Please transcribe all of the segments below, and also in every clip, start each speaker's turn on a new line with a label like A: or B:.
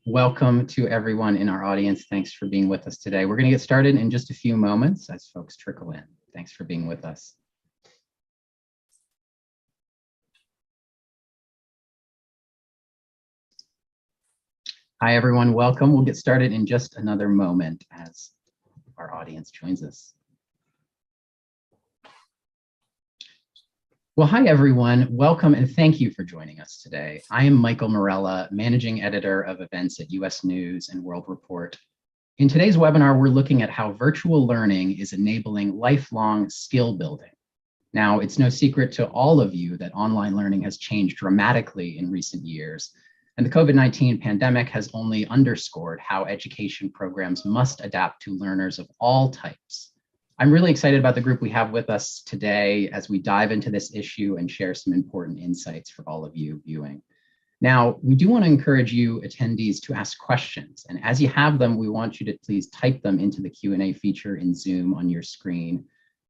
A: Welcome to everyone in our audience. Thanks for being with us today. We're going to get started in just a few moments as folks trickle in. Thanks for being with us. Hi, everyone. Welcome. We'll get started in just another moment as our audience joins us. Well, hi, everyone. Welcome and thank you for joining us today. I am Michael Morella, Managing Editor of Events at US News and World Report. In today's webinar, we're looking at how virtual learning is enabling lifelong skill building. Now, it's no secret to all of you that online learning has changed dramatically in recent years, and the COVID-19 pandemic has only underscored how education programs must adapt to learners of all types. I'm really excited about the group we have with us today as we dive into this issue and share some important insights for all of you viewing. Now, we do want to encourage you attendees to ask questions, and as you have them, we want you to please type them into the Q&A feature in Zoom on your screen.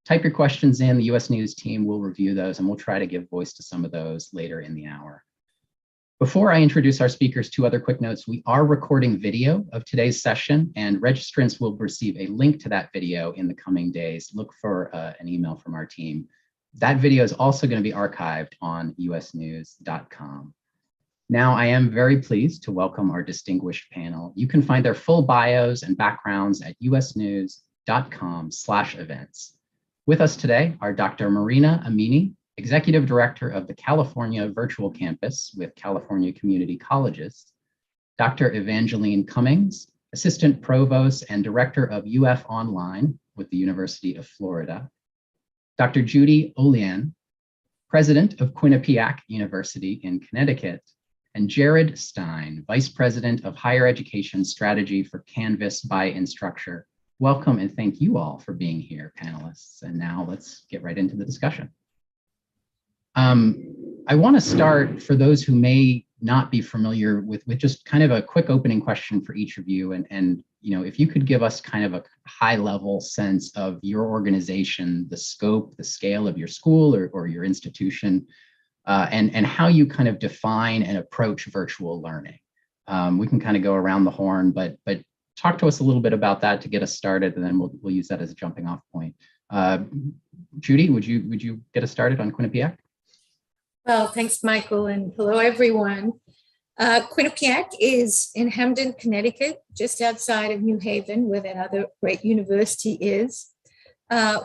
A: Type your questions in, the US News team will review those, and we'll try to give voice to some of those later in the hour. Before I introduce our speakers, two other quick notes. We are recording video of today's session, and registrants will receive a link to that video in the coming days. Look for an email from our team. That video is also going to be archived on usnews.com. Now, I am very pleased to welcome our distinguished panel. You can find their full bios and backgrounds at usnews.com/events. With us today are Dr. Marina Amini, Executive Director of the California Virtual Campus with California Community Colleges, Dr. Evangeline Cummings, Assistant Provost and Director of UF Online with the University of Florida, Dr. Judy Olian, President of Quinnipiac University in Connecticut, and Jared Stein, Vice President of Higher Education Strategy for Canvas by Instructure. Welcome and thank you all for being here, panelists. And now let's get right into the discussion. I want to start, for those who may not be familiar with just kind of a quick opening question for each of you. And you know, if you could give us kind of a high level sense of your organization, the scope, the scale of your school or your institution, and how you kind of define and approach virtual learning. We can kind of go around the horn, but talk to us a little bit about that to get us started, and then we'll use that as a jumping off point. Judy, would you get us started on Quinnipiac?
B: Well, thanks, Michael, and hello, everyone. Quinnipiac is in Hamden, Connecticut, just outside of New Haven, where that other great university is.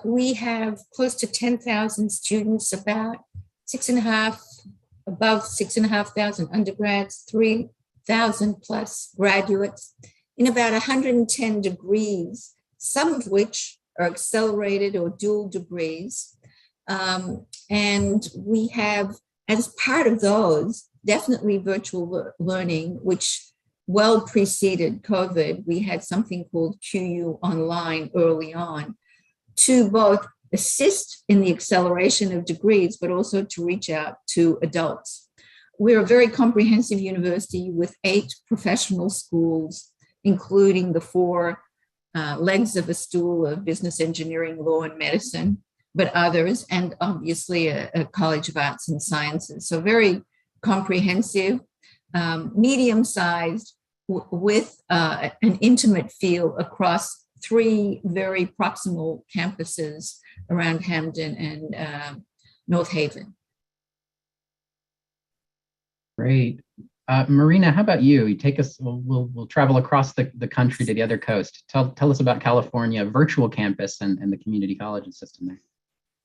B: We have close to 10,000 students, above 6,500 undergrads, 3,000 plus graduates in about 110 degrees, some of which are accelerated or dual degrees. And we have, as part of those, definitely virtual learning, which well preceded COVID. We had something called QU Online early on to both assist in the acceleration of degrees, but also to reach out to adults. We're a very comprehensive university with 8 professional schools, including the 4 legs of a stool of business, engineering, law, and medicine, but others, and obviously a College of Arts and Sciences. So very comprehensive, medium-sized, with an intimate feel across 3 very proximal campuses around Hamden and North Haven.
A: Great. Marina, how about you? You take us, we'll travel across the country to the other coast. Tell us about California Virtual Campus and the community college system there.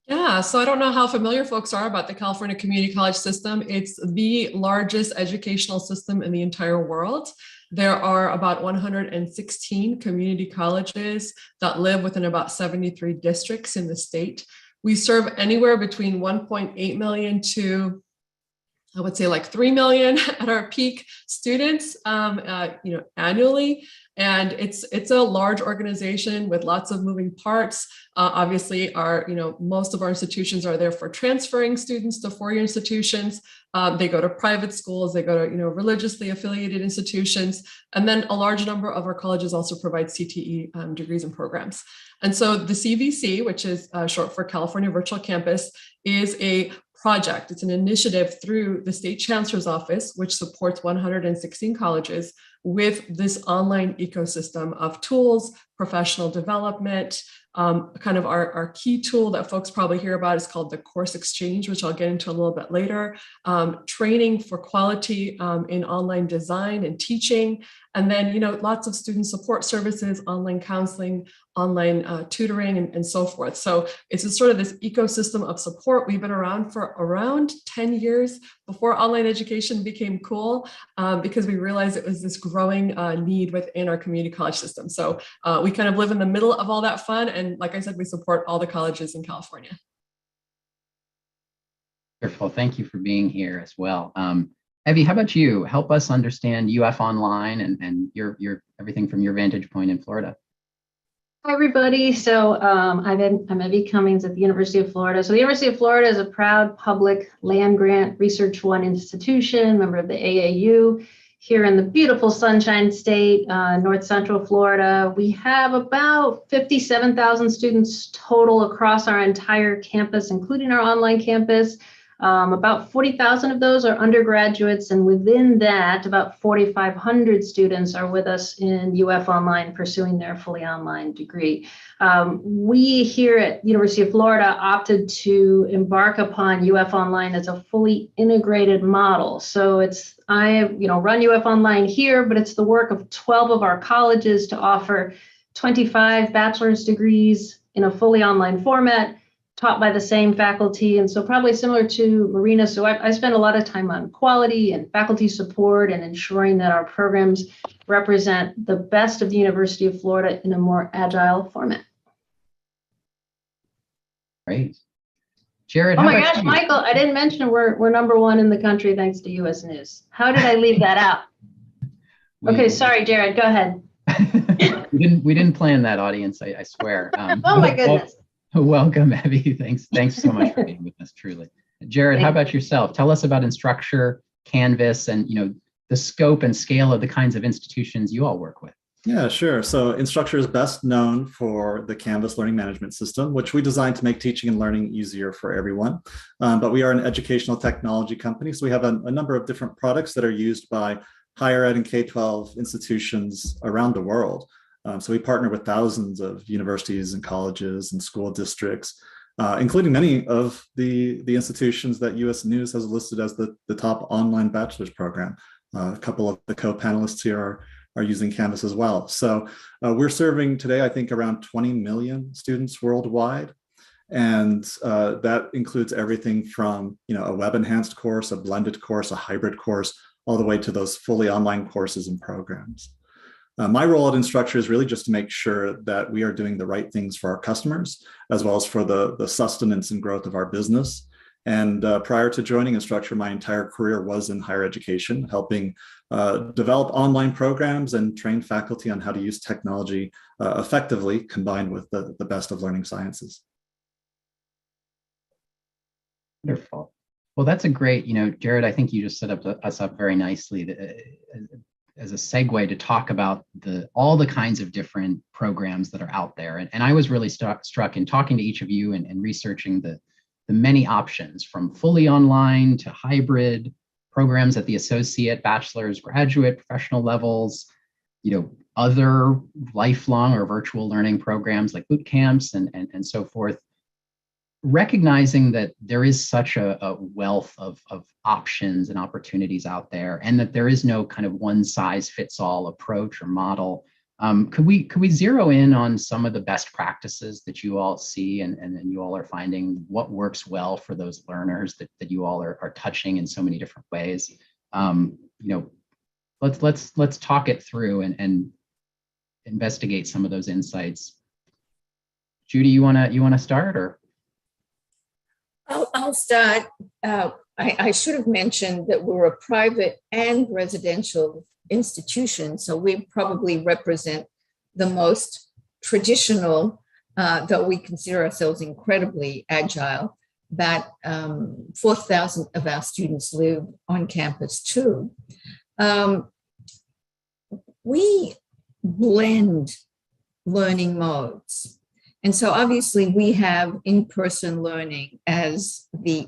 C: Yeah, so I don't know how familiar folks are about the California Community College system. It's the largest educational system in the entire world. There are about 116 community colleges that live within about 73 districts in the state. We serve anywhere between 1.8 million to, I would say, like 3 million at our peak students, annually. And it's a large organization with lots of moving parts. Obviously, most of our institutions are there for transferring students to four-year institutions. They go to private schools, they go to religiously affiliated institutions, and then a large number of our colleges also provide CTE degrees and programs. And so the CVC, which is short for California Virtual Campus, is a project. It's an initiative through the State Chancellor's Office, which supports 116 colleges, with this online ecosystem of tools, professional development. Kind of our key tool that folks probably hear about is called the Course Exchange, which I'll get into a little bit later. Training for quality in online design and teaching. And then, lots of student support services, online counseling, online tutoring, and so forth. So it's sort of this ecosystem of support. We've been around for around 10 years before online education became cool, because we realized it was this growing need within our community college system. So we kind of live in the middle of all that fun. And like I said, we support all the colleges in California.
A: Wonderful. Thank you for being here as well. Evie, how about you? Help us understand UF Online and your everything from your vantage point in Florida.
D: Hi, everybody. So I'm Evie Cummings at the University of Florida. So the University of Florida is a proud public land-grant Research One institution, member of the AAU, here in the beautiful Sunshine State, North Central Florida. We have about 57,000 students total across our entire campus, including our online campus. About 40,000 of those are undergraduates, and within that, about 4,500 students are with us in UF Online pursuing their fully online degree. We here at University of Florida opted to embark upon UF Online as a fully integrated model. So I run UF Online here, but it's the work of 12 of our colleges to offer 25 bachelor's degrees in a fully online format, taught by the same faculty. And so probably similar to Marina. So I spend a lot of time on quality and faculty support and ensuring that our programs represent the best of the University of Florida in a more agile format.
A: Great. Jared,
D: oh my gosh, Michael, I didn't mention we're #1 in the country thanks to US News. How did I leave that out? Okay, sorry, Jared, go ahead.
A: we didn't plan that, audience, I swear.
D: Oh my goodness.
A: Welcome, Evie. Thanks so much for being with us, truly. Jared, how about yourself? Tell us about Instructure, Canvas, and the scope and scale of the kinds of institutions you all work with.
E: Yeah, sure. So Instructure is best known for the Canvas learning management system, which we designed to make teaching and learning easier for everyone. But we are an educational technology company, so we have a number of different products that are used by higher ed and K-12 institutions around the world. So we partner with thousands of universities and colleges and school districts, including many of the institutions that US News has listed as the top online bachelor's program. A couple of the co-panelists here are using Canvas as well. So we're serving today, I think, around 20 million students worldwide. And that includes everything from a web-enhanced course, a blended course, a hybrid course, all the way to those fully online courses and programs. My role at Instructure is really just to make sure that we are doing the right things for our customers, as well as for the sustenance and growth of our business. And prior to joining Instructure, my entire career was in higher education, helping develop online programs and train faculty on how to use technology effectively, combined with the best of learning sciences.
A: Wonderful. Well, that's a great, Jared, I think you just set us up very nicely as a segue to talk about all the kinds of different programs that are out there. And I was really struck in talking to each of you and researching the many options, from fully online to hybrid programs at the associate, bachelor's, graduate, professional levels, other lifelong or virtual learning programs like boot camps and so forth. Recognizing that there is such a wealth of options and opportunities out there, and that there is no kind of one size fits all approach or model, could we zero in on some of the best practices that you all see and you all are finding what works well for those learners that you all are touching in so many different ways? Let's talk it through and investigate some of those insights. Judy, you wanna start, or?
B: I'll start. I should have mentioned that we're a private and residential institution, so we probably represent the most traditional, though we consider ourselves incredibly agile, that 4,000 of our students live on campus too. We blend learning modes. And so obviously we have in-person learning as the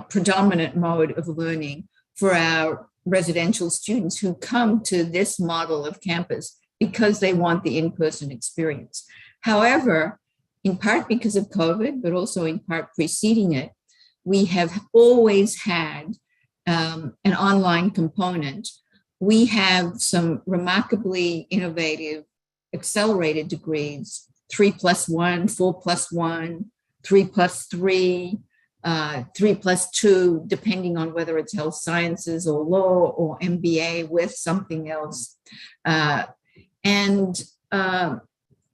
B: predominant mode of learning for our residential students who come to this model of campus because they want the in-person experience. However, in part because of COVID, but also in part preceding it, we have always had an online component. We have some remarkably innovative accelerated degrees, 3+1, 4+1, 3+3, 3+2, depending on whether it's health sciences or law or MBA with something else.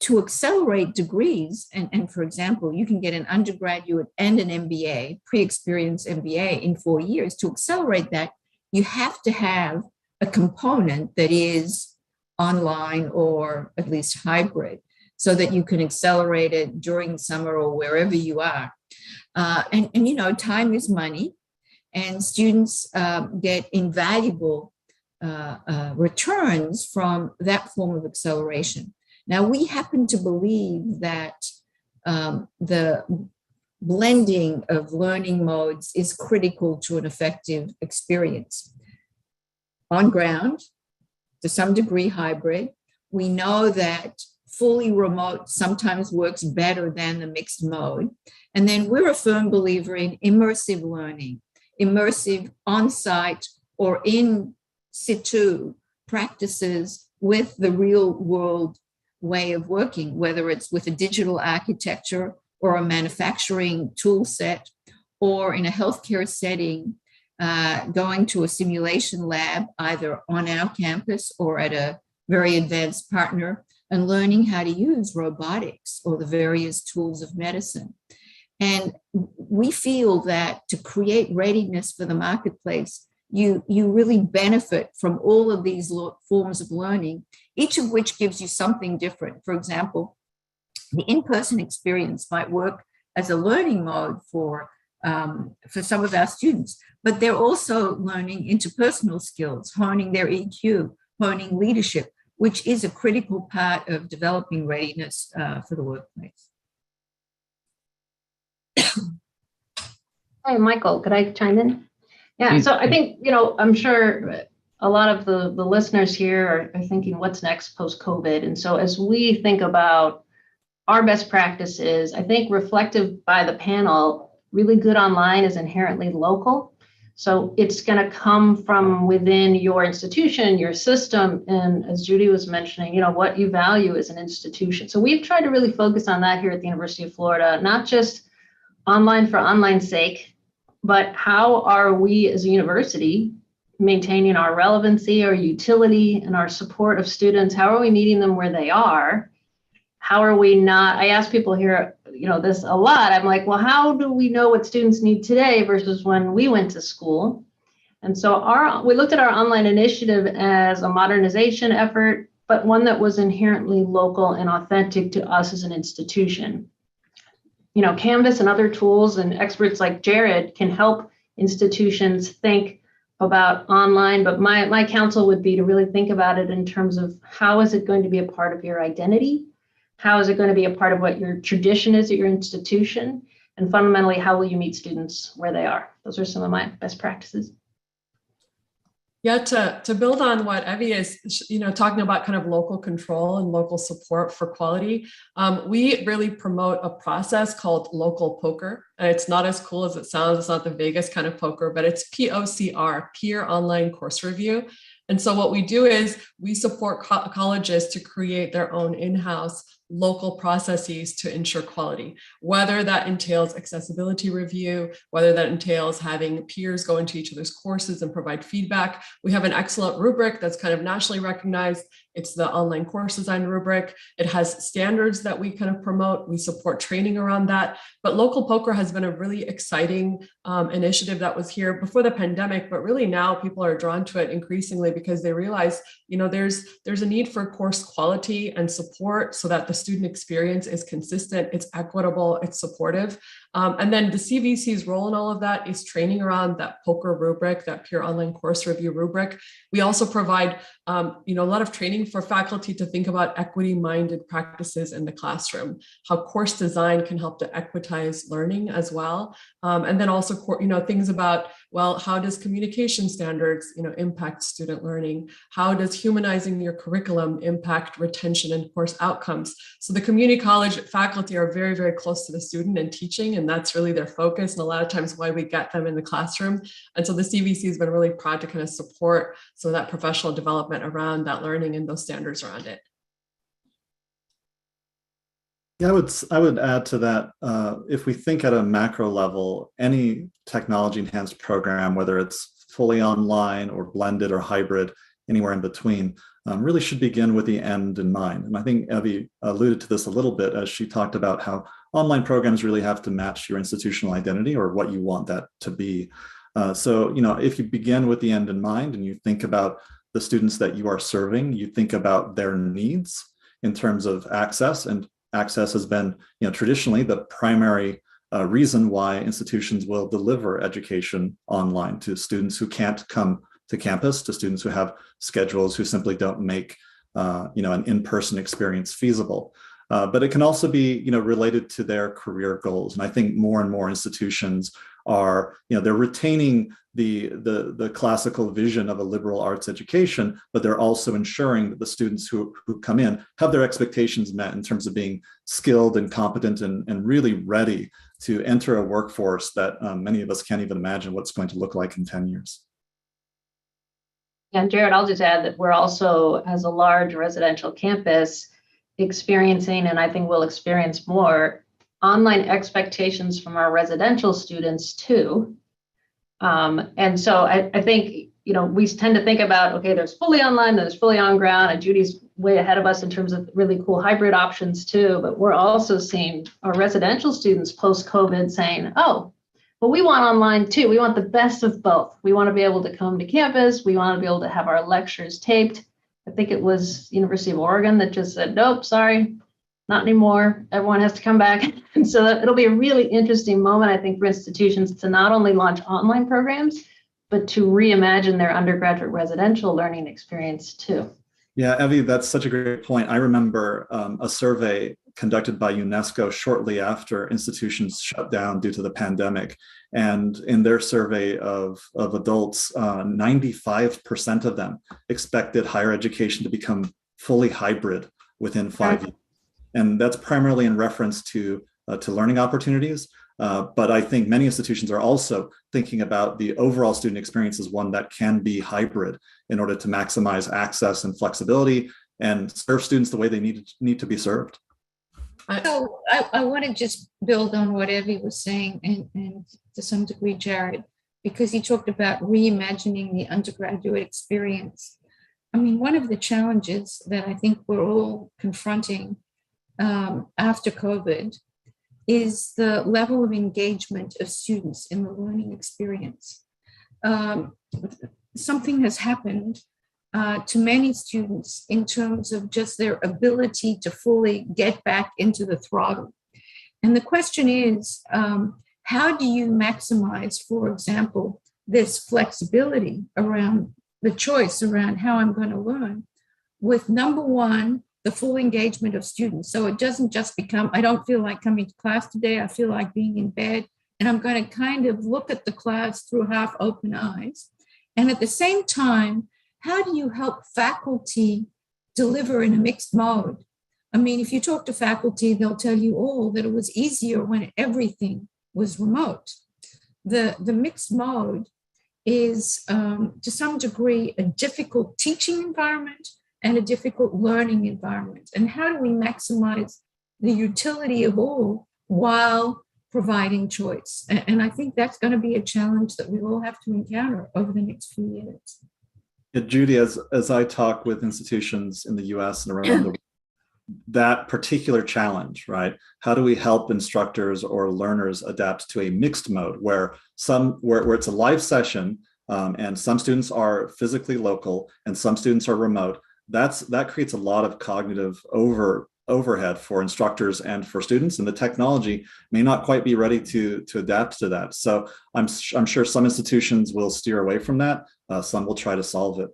B: To accelerate degrees, and for example, you can get an undergraduate and an MBA, pre-experienced MBA in 4 years. To accelerate that, you have to have a component that is online or at least hybrid, so that you can accelerate it during summer or wherever you are. And you know, time is money, and students get invaluable returns from that form of acceleration. Now, we happen to believe that the blending of learning modes is critical to an effective experience. On ground, to some degree hybrid, we know that fully remote sometimes works better than the mixed mode. And then we're a firm believer in immersive learning, immersive on-site or in situ practices with the real world way of working, whether it's with a digital architecture or a manufacturing tool set, or in a healthcare setting, going to a simulation lab, either on our campus or at a very advanced partner, and learning how to use robotics or the various tools of medicine. And we feel that to create readiness for the marketplace, you really benefit from all of these forms of learning, each of which gives you something different. For example, the in-person experience might work as a learning mode for some of our students, but they're also learning interpersonal skills, honing their EQ, honing leadership, which is a critical part of developing readiness for the workplace.
D: Hi, Michael, could I chime in? Yeah, so I think, you know, I'm sure a lot of the listeners here are thinking, what's next post-COVID? And so as we think about our best practices, I think reflective by the panel, really good online is inherently local. So it's going to come from within your institution, your system, and as Judy was mentioning, you know, what you value as an institution. So we've tried to really focus on that here at the University of Florida, not just online for online's sake, but how are we as a university maintaining our relevancy, our utility, and our support of students? How are we meeting them where they are? How are we not? I ask people here, you know, this a lot. I'm like, well, how do we know what students need today versus when we went to school? And so we looked at our online initiative as a modernization effort, but one that was inherently local and authentic to us as an institution. You know, Canvas and other tools and experts like Jared can help institutions think about online, but my counsel would be to really think about it in terms of how is it going to be a part of your identity? How is it going to be a part of what your tradition is at your institution? And fundamentally, how will you meet students where they are? Those are some of my best practices.
C: Yeah, to build on what Evie is, you know, talking about kind of local control and local support for quality, we really promote a process called local poker. And it's not as cool as it sounds. It's not the Vegas kind of poker, but it's POCR, Peer Online Course Review. And so what we do is we support colleges to create their own in-house local processes to ensure quality, whether that entails accessibility review, whether that entails having peers go into each other's courses and provide feedback. We have an excellent rubric that's kind of nationally recognized. It's the online course design rubric. It has standards that we kind of promote. We support training around that. But local poker has been a really exciting initiative that was here before the pandemic, but really now people are drawn to it increasingly because they realize, you know, there's a need for course quality and support so that the student experience is consistent, it's equitable, it's supportive. And then the CVC's role in all of that is training around that POCR rubric, that peer online course review rubric. We also provide a lot of training for faculty to think about equity-minded practices in the classroom, how course design can help to equitize learning as well. And then also, things about, well, how does communication standards, impact student learning? How does humanizing your curriculum impact retention and course outcomes? So the community college faculty are very, very close to the student and teaching, and that's really their focus. And a lot of times why we get them in the classroom. And so the CVC has been really proud to kind of support some of that professional development around that learning and those standards around it.
E: Yeah, I would add to that, if we think at a macro level, any technology enhanced program, whether it's fully online or blended or hybrid, anywhere in between, really should begin with the end in mind. And I think Evie alluded to this a little bit as she talked about how online programs really have to match your institutional identity or what you want that to be. So, if you begin with the end in mind and you think about the students that you are serving, you think about their needs in terms of access, and access has been, traditionally the primary reason why institutions will deliver education online to students who can't come to campus, to students who have schedules who simply don't make, an in-person experience feasible. But it can also be, related to their career goals. And I think more and more institutions are, they're retaining the classical vision of a liberal arts education, but they're also ensuring that the students who come in have their expectations met in terms of being skilled and competent and really ready to enter a workforce that many of us can't even imagine what's going to look like in 10 years.
D: And Jared, I'll just add that we're also, as a large residential campus, experiencing, and I think we'll experience more, online expectations from our residential students too. And so I think, we tend to think about, okay, there's fully online, there's fully on ground, and Judy's way ahead of us in terms of really cool hybrid options too. But we're also seeing our residential students post-COVID saying, oh, well, we want online too. We want the best of both. We want to be able to come to campus. We want to be able to have our lectures taped. I think it was University of Oregon that just said, nope, sorry, not anymore. Everyone has to come back. And so it'll be a really interesting moment, I think, for institutions to not only launch online programs, but to reimagine their undergraduate residential learning experience too.
E: Yeah, Evie, that's such a great point. I remember a survey conducted by UNESCO shortly after institutions shut down due to the pandemic. And in their survey of adults, 95% of them expected higher education to become fully hybrid within 5 years. And that's primarily in reference to learning opportunities. But I think many institutions are also thinking about the overall student experience as one that can be hybrid in order to maximize access and flexibility and serve students the way they need to be served.
B: So I want to just build on what Evie was saying and to some degree, Jared, because he talked about reimagining the undergraduate experience. I mean, one of the challenges that I think we're all confronting after COVID is the level of engagement of students in the learning experience. Something has happened to many students in terms of just their ability to fully get back into the throttle. And the question is, how do you maximize, for example, this flexibility around the choice around how I'm going to learn with, number one, the full engagement of students. So it doesn't just become, I don't feel like coming to class today, I feel like being in bed, and I'm going to kind of look at the class through half open eyes. And at the same time, how do you help faculty deliver in a mixed mode? I mean, if you talk to faculty, they'll tell you all that it was easier when everything was remote. The mixed mode is to some degree a difficult teaching environment and a difficult learning environment. And how do we maximize the utility of all while providing choice? And I think that's going to be a challenge that we all have to encounter over the next few years.
E: Yeah, Judy, as I talk with institutions in the US and around the world, that particular challenge, right? How do we help instructors or learners adapt to a mixed mode where it's a live session and some students are physically local and some students are remote? That creates a lot of cognitive overhead for instructors and for students, and the technology may not quite be ready to adapt to that. So I'm sure some institutions will steer away from that. Some will try to solve it.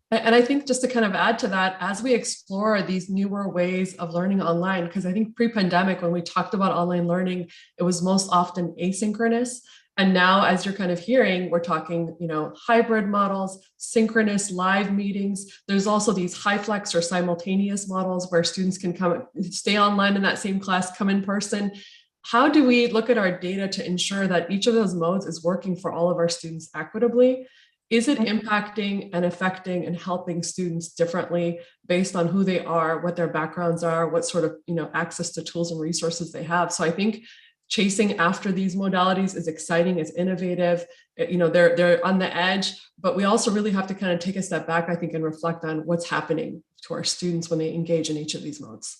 C: And I think just to kind of add to that, as we explore these newer ways of learning online, because I think pre-pandemic, when we talked about online learning, it was most often asynchronous. And now, as you're kind of hearing, we're talking, hybrid models, synchronous live meetings. There's also these high flex or simultaneous models where students can stay online in that same class, come in person. How do we look at our data to ensure that each of those modes is working for all of our students equitably? Is it impacting and affecting and helping students differently based on who they are, what their backgrounds are, what sort of access to tools and resources they have? So I think chasing after these modalities is exciting, is innovative. They're on the edge, but we also really have to kind of take a step back, I think, and reflect on what's happening to our students when they engage in each of these modes.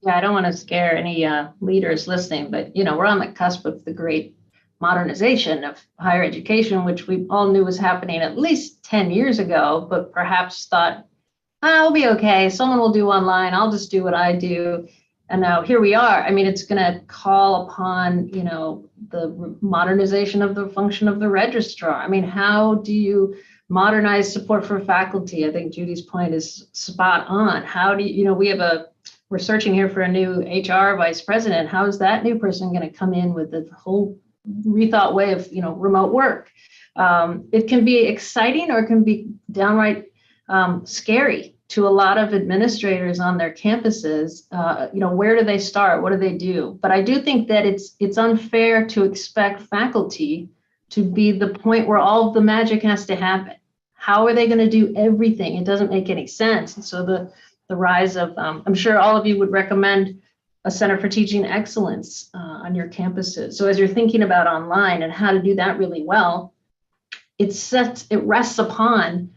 D: Yeah, I don't want to scare any leaders listening, but we're on the cusp of the great modernization of higher education, which we all knew was happening at least 10 years ago, but perhaps thought, I'll be okay. Someone will do online. I'll just do what I do. And now here we are. I mean, it's going to call upon, the modernization of the function of the registrar. I mean, how do you modernize support for faculty? I think Judy's point is spot on. How do you, we're searching here for a new HR vice president. How is that new person going to come in with the whole rethought way of remote work? It can be exciting, or it can be downright scary to a lot of administrators on their campuses. Where do they start? What do they do? But I do think that it's unfair to expect faculty to be the point where all of the magic has to happen. How are they going to do everything? It doesn't make any sense. And so the rise of, I'm sure all of you would recommend a Center for Teaching Excellence on your campuses. So as you're thinking about online and how to do that really well, it rests upon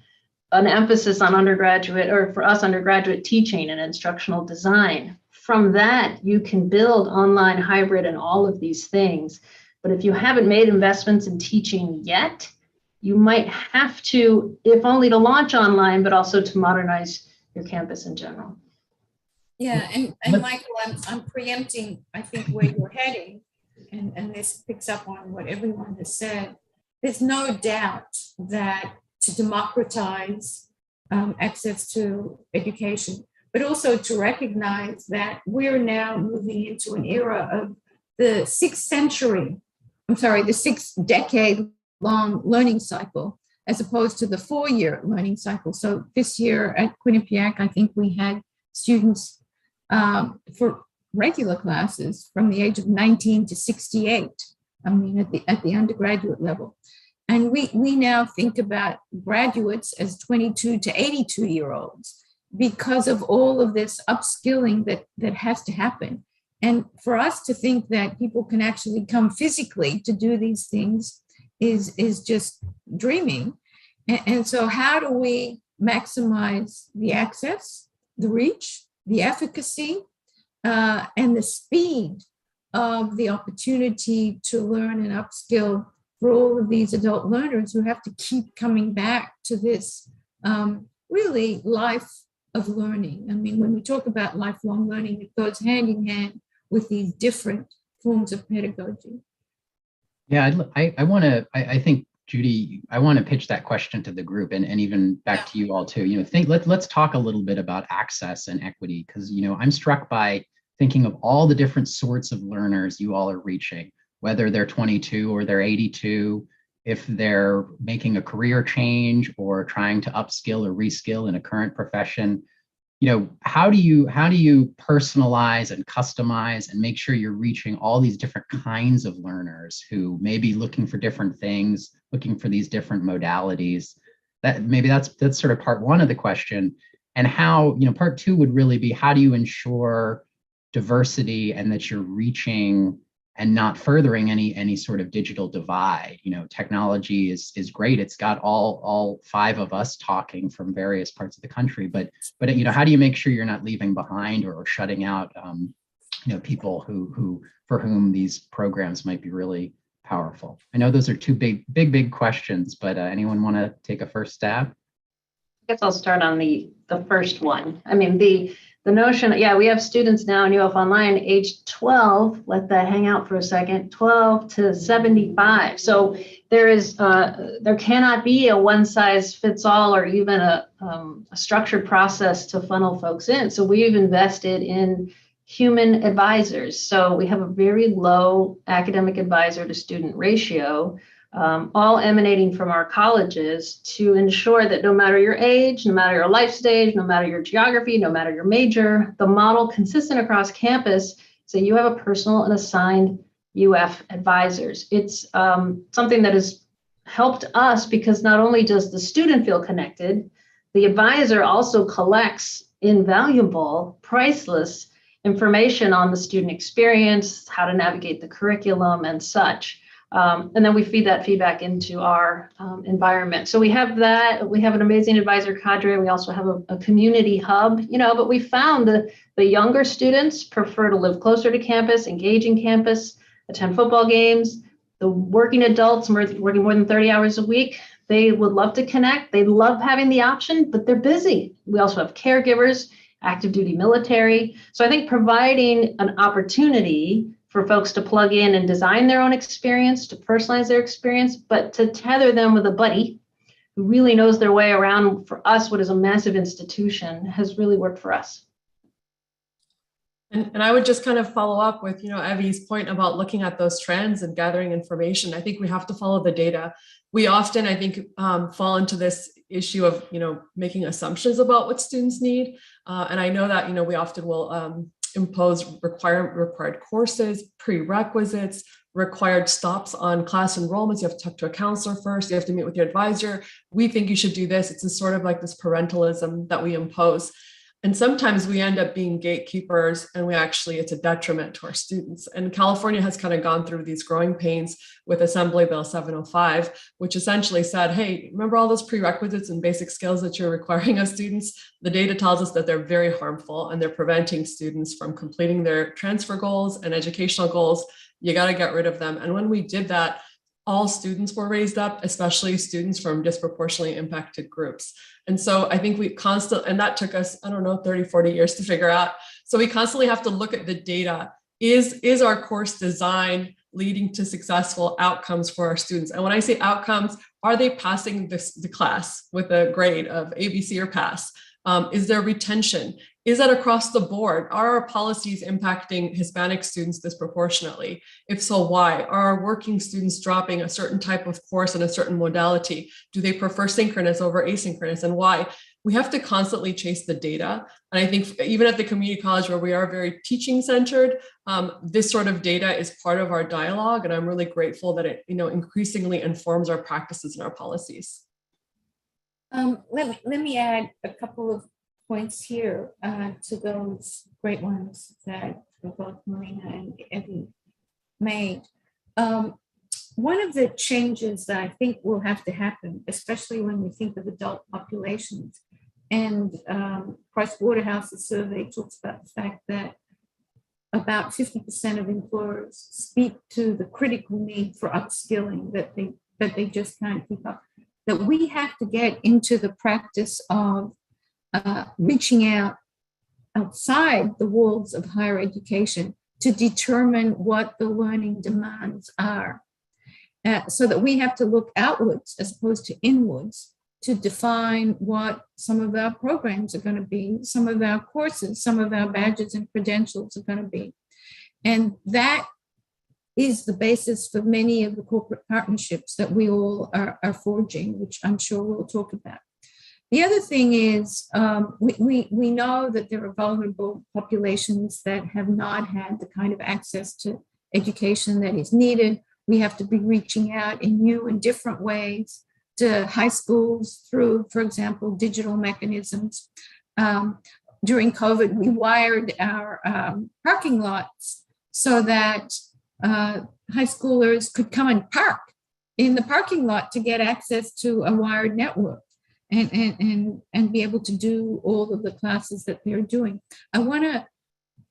D: an emphasis on undergraduate, or for us, undergraduate teaching and instructional design. From that, you can build online, hybrid, and all of these things. But if you haven't made investments in teaching yet, you might have to, if only to launch online, but also to modernize your campus in general.
B: Yeah, and Michael, I'm preempting, I think, where you're heading, and this picks up on what everyone has said. There's no doubt that to democratize access to education, but also to recognize that we're now moving into an era of the 6-decade-long learning cycle, as opposed to the 4-year learning cycle. So this year at Quinnipiac, I think we had students for regular classes from the age of 19 to 68, at the undergraduate level. And we now think about graduates as 22 to 82-year-olds because of all of this upskilling that has to happen. And for us to think that people can actually come physically to do these things is just dreaming. And so how do we maximize the access, the reach, the efficacy, and the speed of the opportunity to learn and upskill for all of these adult learners who have to keep coming back to this really life of learning? I mean, when we talk about lifelong learning, it goes hand in hand with these different forms of pedagogy.
A: Yeah, I think, Judy, I want to pitch that question to the group, and even back to you all too. Let's talk a little bit about access and equity, because I'm struck by thinking of all the different sorts of learners you all are reaching, whether they're 22 or they're 82, if they're making a career change or trying to upskill or reskill in a current profession. How do you personalize and customize and make sure you're reaching all these different kinds of learners who may be looking for different things, looking for these different modalities? That's sort of part one of the question. And how, part two would really be, how do you ensure diversity and that you're reaching and not furthering any sort of digital divide? Technology is great. It's got all 5 of us talking from various parts of the country, but how do you make sure you're not leaving behind or shutting out people who for whom these programs might be really powerful? I know those are 2 big questions, but anyone want to take a first stab?
D: I guess I'll start on the first one. I mean, the the notion, yeah, we have students now in UF Online age 12, let that hang out for a second, 12 to 75. So there cannot be a one size fits all or even a structured process to funnel folks in. So we've invested in human advisors. So we have a very low academic advisor to student ratio, all emanating from our colleges to ensure that no matter your age, no matter your life stage, no matter your geography, no matter your major, the model consistent across campus, so you have a personal and assigned UF advisors. It's something that has helped us because not only does the student feel connected, the advisor also collects invaluable, priceless information on the student experience, how to navigate the curriculum and such. And then we feed that feedback into our environment. So we have that. We have an amazing advisor cadre. We also have a community hub, but we found that the younger students prefer to live closer to campus, engage in campus, attend football games. The working adults working more than 30 hours a week, they would love to connect. They love having the option, but they're busy. We also have caregivers, active duty military. So I think providing an opportunity for folks to plug in and design their own experience, to personalize their experience, but to tether them with a buddy who really knows their way around, for us, what is a massive institution, has really worked for us.
C: And I would just kind of follow up with, Evie's point about looking at those trends and gathering information. I think we have to follow the data. We often, I think, fall into this issue of, making assumptions about what students need. And I know that, we often will impose required courses, prerequisites, required stops on class enrollments. You have to talk to a counselor first. You have to meet with your advisor. We think you should do this. It's a sort of like this parentalism that we impose. And sometimes we end up being gatekeepers, and it's a detriment to our students. And California has kind of gone through these growing pains with Assembly Bill 705, which essentially said, hey, remember all those prerequisites and basic skills that you're requiring of students? The data tells us that they're very harmful, and they're preventing students from completing their transfer goals and educational goals. You got to get rid of them. And when we did that, all students were raised up, especially students from disproportionately impacted groups. And so I think and that took us, 30, 40 years to figure out. So we constantly have to look at the data. Is our course design leading to successful outcomes for our students? And when I say outcomes, are they passing the class with a grade of A, B, C, or pass? Is there retention? Is that across the board? Are our policies impacting Hispanic students disproportionately? If so, why? Are our working students dropping a certain type of course in a certain modality? Do they prefer synchronous over asynchronous, and why? We have to constantly chase the data. And I think even at the community college, where we are very teaching centered, this sort of data is part of our dialogue. And I'm really grateful that it increasingly informs our practices and our policies.
B: Let me add a couple of points here to those great ones that both Marina and Evie made. One of the changes that I think will have to happen, especially when we think of adult populations, and Price-Waterhouse's survey talks about the fact that about 50% of employers speak to the critical need for upskilling, that they just can't keep up, that we have to get into the practice of reaching out outside the walls of higher education to determine what the learning demands are. So that we have to look outwards as opposed to inwards to define what some of our programs are going to be, some of our courses, some of our badges and credentials are going to be. And that is the basis for many of the corporate partnerships that we all are forging, which I'm sure we'll talk about. The other thing is we know that there are vulnerable populations that have not had the kind of access to education that is needed. We have to be reaching out in new and different ways to high schools through, for example, digital mechanisms. During COVID, we wired our parking lots so that high schoolers could come and park in the parking lot to get access to a wired network and be able to do all of the classes that they're doing. I want to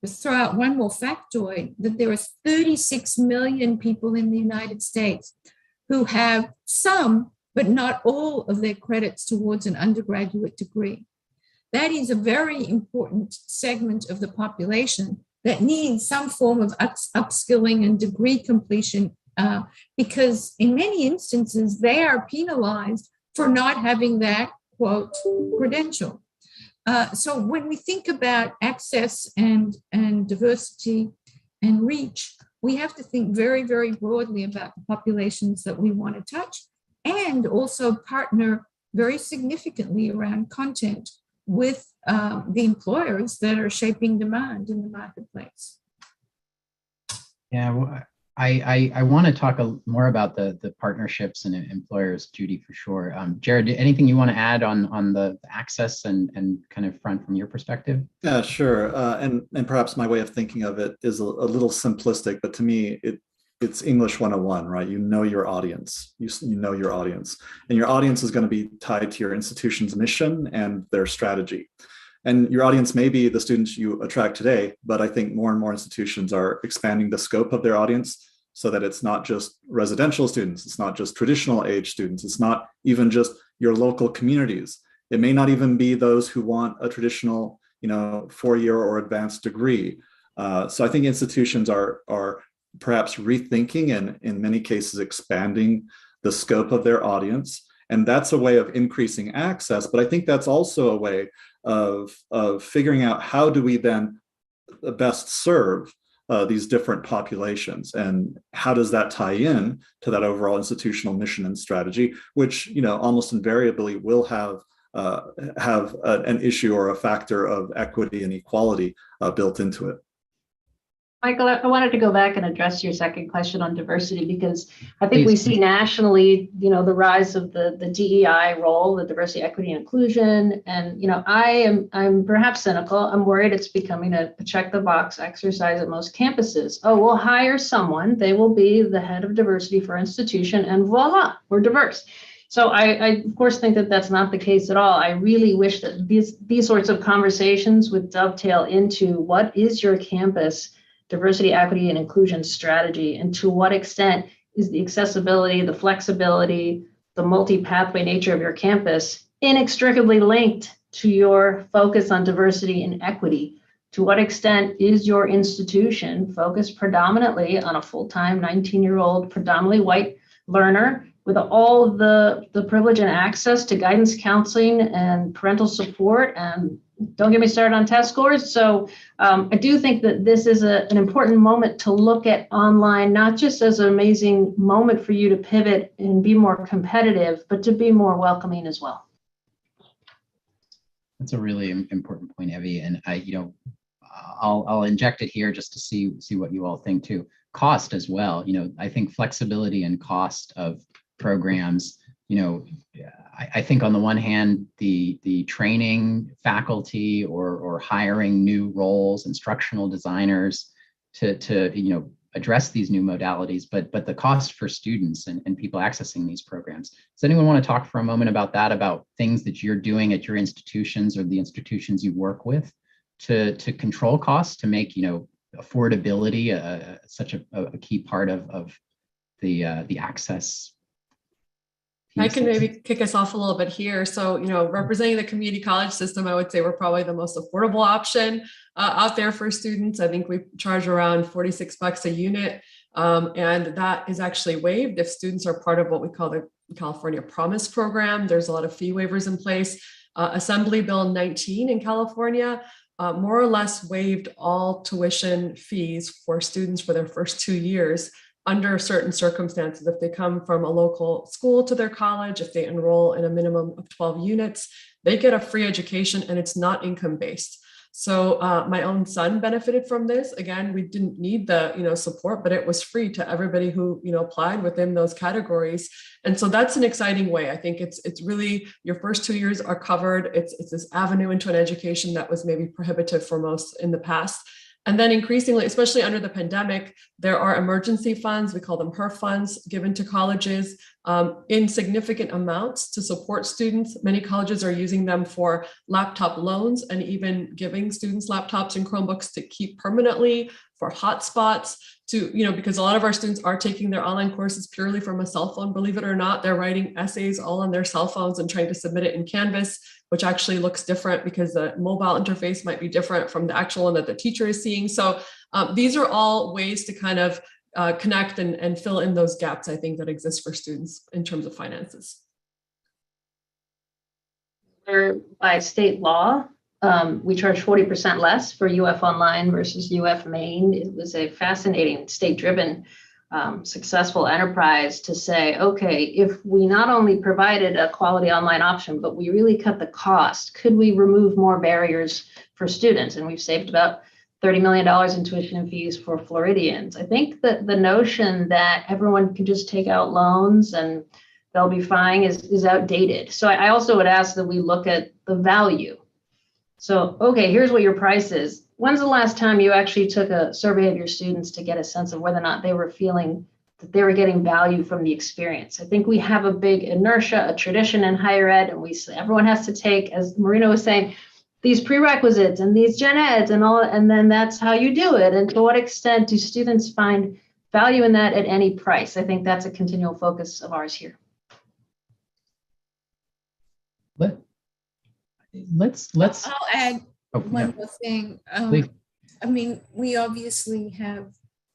B: just throw out one more factoid, that there are 36 million people in the United States who have some, but not all of their credits towards an undergraduate degree. that is a very important segment of the population that needs some form of upskilling and degree completion, because in many instances, they are penalized for not having that, quote, credential. So when we think about access and diversity and reach, we have to think very, very broadly about the populations that we want to touch, and also partner very significantly around content with the employers that are shaping demand in the marketplace.
A: Yeah, well, I want to talk more about the partnerships and employers, Judy, for sure. Jared, anything you want to add on the access and kind of front from your perspective?
E: Yeah, sure. And perhaps my way of thinking of it is a little simplistic, but to me, it's English 101, right? You know your audience. You know your audience, and your audience is going to be tied to your institution's mission and their strategy. And your audience may be the students you attract today, but I think more and more institutions are expanding the scope of their audience so that it's not just residential students, it's not just traditional age students, it's not even just your local communities. It may not even be those who want a traditional, 4-year or advanced degree. So I think institutions are perhaps rethinking and in many cases expanding the scope of their audience. And that's a way of increasing access. But I think that's also a way of figuring out how do we then best serve these different populations, and how does that tie in to that overall institutional mission and strategy, which almost invariably will have an issue or a factor of equity and equality built into it.
D: Michael, I wanted to go back and address your second question on diversity, because I think we see nationally, the rise of the DEI role, the diversity, equity, and inclusion. And, I'm perhaps cynical. I'm worried it's becoming a check the box exercise at most campuses. Oh, we'll hire someone. They will be the head of diversity for institution, and voila, we're diverse. So I of course think that that's not the case at all. I really wish that these sorts of conversations would dovetail into what is your campus diversity, equity, and inclusion strategy, and to what extent is the accessibility, the flexibility, the multi-pathway nature of your campus inextricably linked to your focus on diversity and equity? To what extent is your institution focused predominantly on a full-time 19-year-old, predominantly white learner with all of the privilege and access to guidance, counseling, and parental support, and don't get me started on test scores. So I do think that this is an important moment to look at online, not just as an amazing moment for you to pivot and be more competitive, but to be more welcoming as well.
A: That's a really important point, Evie. And I'll inject it here just to see what you all think too. Cost as well. I think flexibility and cost of programs, I think on the one hand, the training faculty or hiring new roles, instructional designers to address these new modalities, but the cost for students and people accessing these programs. Does anyone want to talk for a moment about that, about things that you're doing at your institutions or the institutions you work with to control costs, to make affordability such a key part of the access?
C: I can maybe kick us off a little bit here. So, representing the community college system, I would say we're probably the most affordable option out there for students. I think we charge around $46 a unit, and that is actually waived if students are part of what we call the California Promise program. There's a lot of fee waivers in place. Assembly Bill 19 in California more or less waived all tuition fees for students for their first 2 years, under certain circumstances. If they come from a local school to their college, if they enroll in a minimum of 12 units, they get a free education, and it's not income-based. So my own son benefited from this. Again, we didn't need the support, but it was free to everybody who applied within those categories. And so that's an exciting way. I think it's really, your first 2 years are covered. It's this avenue into an education that was maybe prohibitive for most in the past. And then increasingly, especially under the pandemic, there are emergency funds, we call them HERF funds, given to colleges in significant amounts to support students. Many colleges are using them for laptop loans and even giving students laptops and Chromebooks to keep permanently hotspots, to, because a lot of our students are taking their online courses purely from a cell phone. Believe it or not, they're writing essays all on their cell phones and trying to submit it in Canvas, which actually looks different because the mobile interface might be different from the actual one that the teacher is seeing. So these are all ways to kind of connect and fill in those gaps, I think, that exist for students in terms of finances.
D: By state law, we charge 40% less for UF Online versus UF Main. It was a fascinating state-driven, successful enterprise to say, okay, if we not only provided a quality online option, but we really cut the cost, could we remove more barriers for students? And we've saved about $30 million in tuition and fees for Floridians. I think that the notion that everyone can just take out loans and they'll be fine is outdated. So I also would ask that we look at the value. So, okay, here's what your price is. When's the last time you actually took a survey of your students to get a sense of whether or not they were feeling that they were getting value from the experience? I think we have a big inertia, a tradition in higher ed, and everyone has to take, as Marina was saying, these prerequisites and these gen eds and all, and then that's how you do it. And to what extent do students find value in that at any price? I think that's a continual focus of ours here.
A: Let's
B: I'll add one more thing. I mean, we obviously have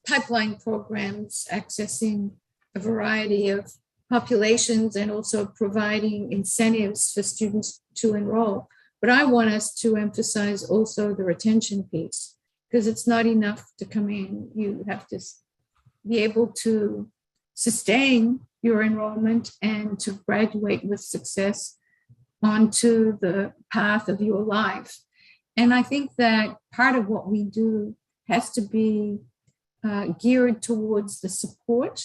B: pipeline programs accessing a variety of populations and also providing incentives for students to enroll. But I want us to emphasize also the retention piece, because it's not enough to come in. You have to be able to sustain your enrollment and to graduate with success onto the path of your life. And I think that part of what we do has to be geared towards the support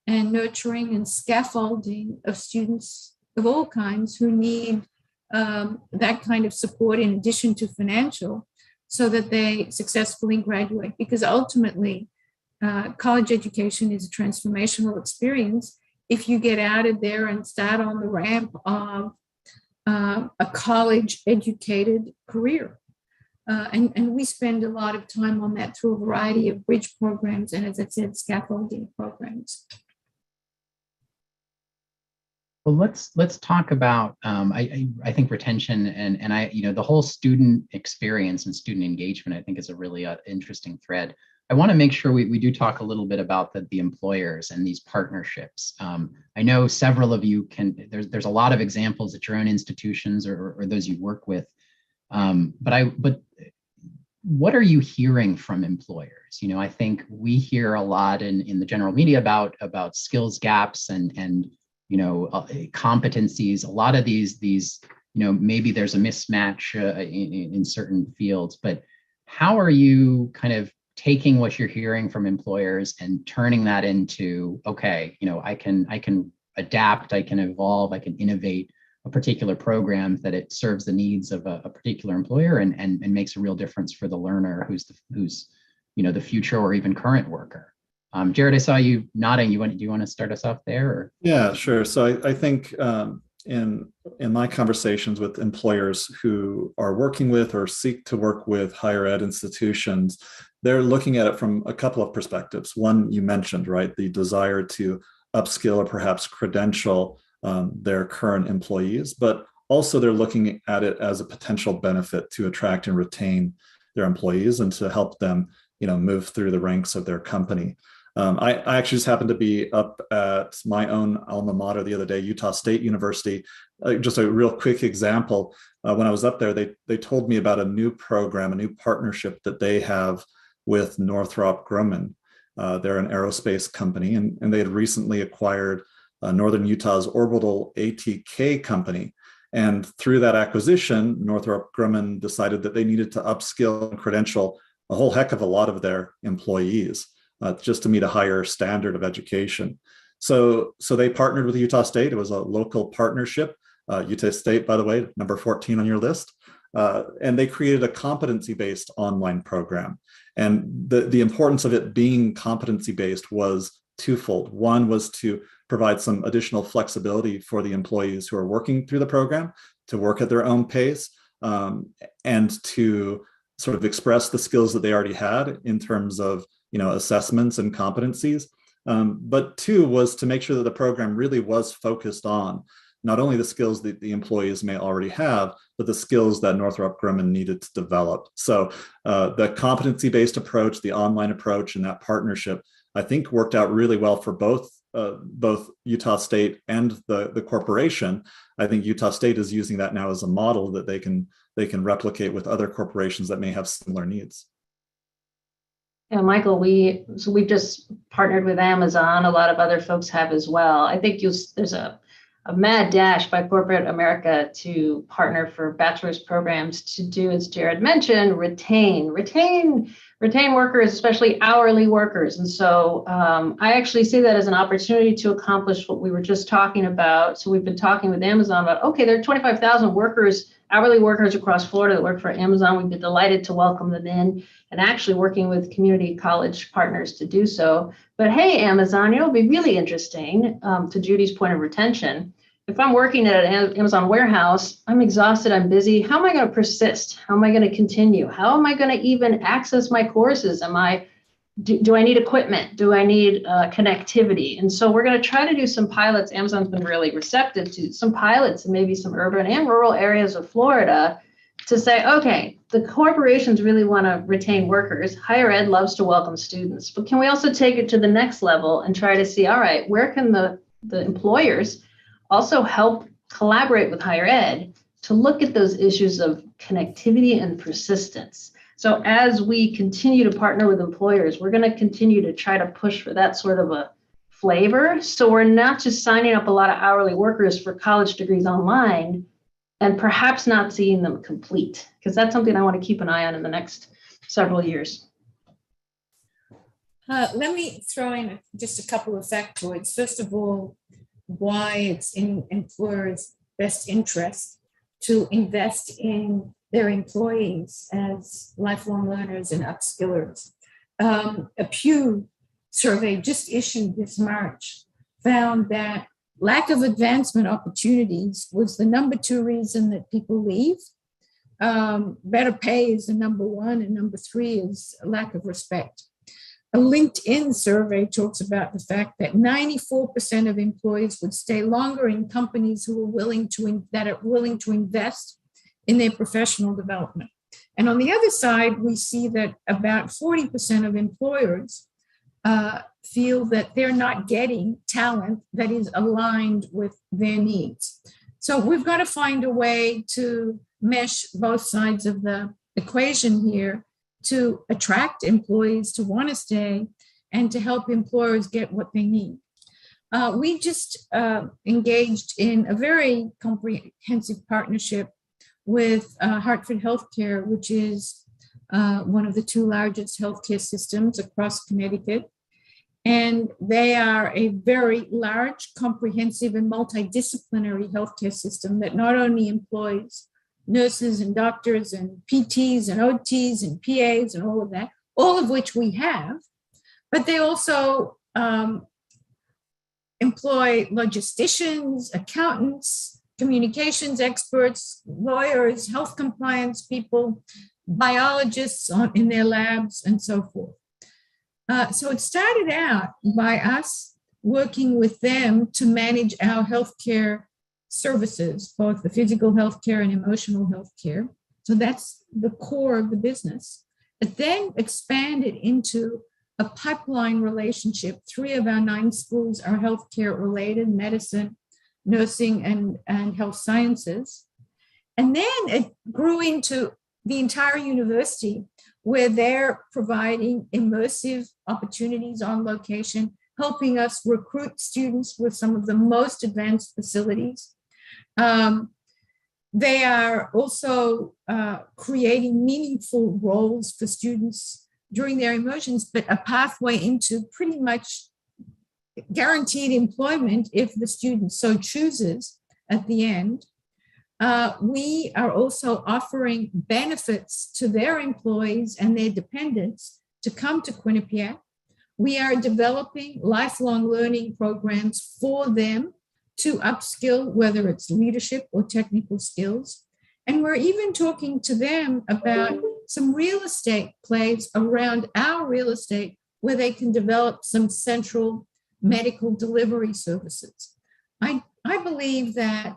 B: and nurturing and scaffolding of students of all kinds who need that kind of support in addition to financial, so that they successfully graduate. Because ultimately, college education is a transformational experience if you get out of there and start on the ramp of a college-educated career. And we spend a lot of time on that through a variety of bridge programs and, as I said, scaffolding programs.
A: Well, let's talk about I think retention and the whole student experience and student engagement, I think, is a really interesting thread. I want to make sure we do talk a little bit about the employers and these partnerships. I know several of you there's a lot of examples at your own institutions or those you work with. But what are you hearing from employers? I think we hear a lot in the general media about skills gaps and competencies. A lot of these maybe there's a mismatch in certain fields, but how are you kind of taking what you're hearing from employers and turning that into, okay, I can adapt, I can evolve, I can innovate a particular program that it serves the needs of a particular employer and makes a real difference for the learner who's the future or even current worker. Jared, I saw you nodding. Do you want to start us off there? Or?
E: Yeah, sure. So I think in my conversations with employers who are working with or seek to work with higher ed institutions, they're looking at it from a couple of perspectives. One, you mentioned, right, the desire to upskill or perhaps credential their current employees, but also they're looking at it as a potential benefit to attract and retain their employees and to help them, move through the ranks of their company. I actually just happened to be up at my own alma mater the other day, Utah State University. Just a real quick example. When I was up there, they told me about a new program, a new partnership that they have with Northrop Grumman. They're an aerospace company, and they had recently acquired Northern Utah's Orbital ATK company. And through that acquisition, Northrop Grumman decided that they needed to upskill and credential a whole heck of a lot of their employees just to meet a higher standard of education. So they partnered with Utah State. It was a local partnership. Utah State, by the way, number 14 on your list. And they created a competency-based online program. And the importance of it being competency-based was twofold. One was to provide some additional flexibility for the employees who are working through the program to work at their own pace and to sort of express the skills that they already had in terms of, assessments and competencies. But two was to make sure that the program really was focused on not only the skills that the employees may already have, but the skills that Northrop Grumman needed to develop. So the competency-based approach, the online approach, and that partnership, I think worked out really well for both Utah State and the corporation. I think Utah State is using that now as a model that they can replicate with other corporations that may have similar needs.
D: Yeah, Michael, we've just partnered with Amazon. A lot of other folks have as well. I think there's a mad dash by corporate America to partner for bachelor's programs to do, as Jared mentioned, retain workers, especially hourly workers. And so I actually see that as an opportunity to accomplish what we were just talking about. So we've been talking with Amazon about, okay, there are 25,000 workers, hourly workers across Florida that work for Amazon. We've been delighted to welcome them in and actually working with community college partners to do so. But hey, Amazon, it'll be really interesting, to Judy's point of retention. If I'm working at an Amazon warehouse, I'm exhausted, I'm busy. How am I going to persist? How am I going to continue? How am I going to even access my courses? Do I need equipment? Do I need connectivity? And so we're going to try to do some pilots. Amazon's been really receptive to some pilots in maybe some urban and rural areas of Florida to say, okay, the corporations really want to retain workers. Higher ed loves to welcome students, but can we also take it to the next level and try to see, all right, where can the employers also help collaborate with higher ed to look at those issues of connectivity and persistence? So as we continue to partner with employers, we're going to continue to try to push for that sort of a flavor. So we're not just signing up a lot of hourly workers for college degrees online and perhaps not seeing them complete, because that's something I want to keep an eye on in the next several years.
B: Let me throw in just a couple of factoids. First of all, why it's in employers' best interest to invest in their employees as lifelong learners and upskillers. A Pew survey just issued this March found that lack of advancement opportunities was the number 2 reason that people leave. Better pay is the number 1, and number 3 is lack of respect. A LinkedIn survey talks about the fact that 94% of employees would stay longer in companies that are willing to invest in their professional development. And on the other side, we see that about 40% of employers feel that they're not getting talent that is aligned with their needs. So we've got to find a way to mesh both sides of the equation here to attract employees to want to stay and to help employers get what they need. We just engaged in a very comprehensive partnership with Hartford Healthcare, which is one of the 2 largest healthcare systems across Connecticut. And they are a very large, comprehensive, and multidisciplinary healthcare system that not only employs nurses and doctors and PTs and OTs and PAs and all of that, all of which we have, but they also employ logisticians, accountants, communications experts, lawyers, health compliance people, biologists in their labs, and so forth. So it started out by us working with them to manage our healthcare services, both the physical healthcare and emotional healthcare. So that's the core of the business. It then expanded into a pipeline relationship. 3 of our 9 schools are healthcare related: medicine, nursing, and health sciences. And then it grew into the entire university, where they're providing immersive opportunities on location, helping us recruit students with some of the most advanced facilities. They are also creating meaningful roles for students during their immersions, but a pathway into pretty much guaranteed employment if the student so chooses at the end. We are also offering benefits to their employees and their dependents to come to Quinnipiac. We are developing lifelong learning programs for them to upskill, whether it's leadership or technical skills. And we're even talking to them about some real estate plays around our real estate where they can develop some central medical delivery services. I believe that